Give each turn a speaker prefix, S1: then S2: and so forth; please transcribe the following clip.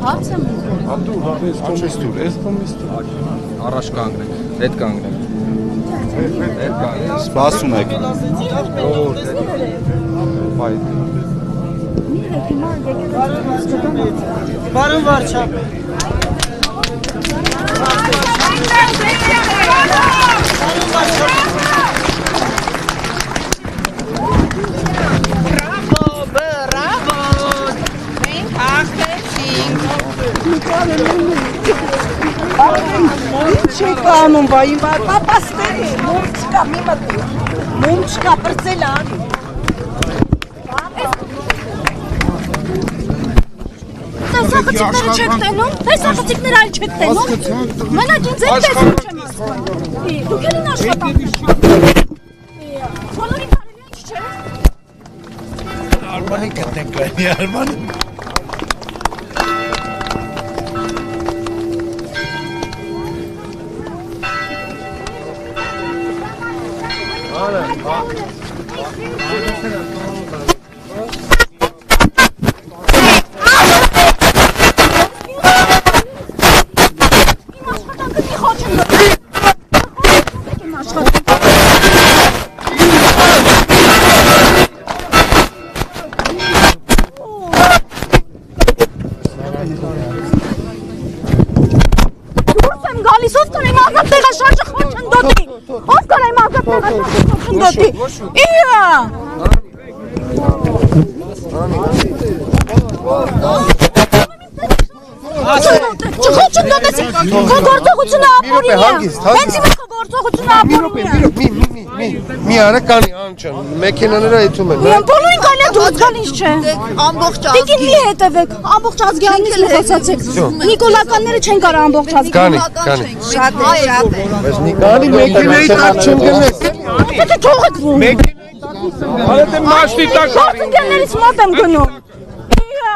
S1: Հարց եմ ուզում։
S2: Ատու, հապես կոմիս տուր, ես կոմիս տուր։
S3: Առաջ կանգնեք, հետ կանգնեք։
S2: Սպասում եք։ Բայ։
S4: Բարոն վարչապետ։
S5: Չի կանում, բա իմ պապաստեր է, մում չկա, մի մտի, մում չկա, պրծել արի։
S1: Տեսա խծիկները չեք տենում, տեսա խծիկները այլ չեք տենում, մենակ ինձ էլ տեսում չեմ ասում, դուք էլ են աշխատանք, բոլորին կարելի ինչ չէ։
S2: Արմանի կտնենք կանի, Արմանի։
S1: Ով կար իմ ազատ տեղաշարժը խոչընդոտի, ով կար իմ ազատ տեղաշարժը խոչընդոտի, իա։ Չխոչընդոտեցի, քո գործողությունը ապորին է, հենց իմ քո գործողությունը ապորին է։
S2: Մի արա կանի անչան, մեքենաները եթում են։
S1: Բոլորին կանի է դուրս գալ ինչ չէ։
S4: Ամբողջ
S1: Տիկին մի հետևեք, ամբողջ ազգյանից խոսացեք, նիկոլականները չեն կարող ամբողջ ազգային։
S2: Կանի։
S4: շատ է։
S2: Բայց Նիկանի մեքենայի տակ չեմ գնես։
S1: Եթե թողեք վում։
S2: Արա դե մաշտի տակ արին։
S1: Գործընկերներից մոտ եմ գնում։ Իա։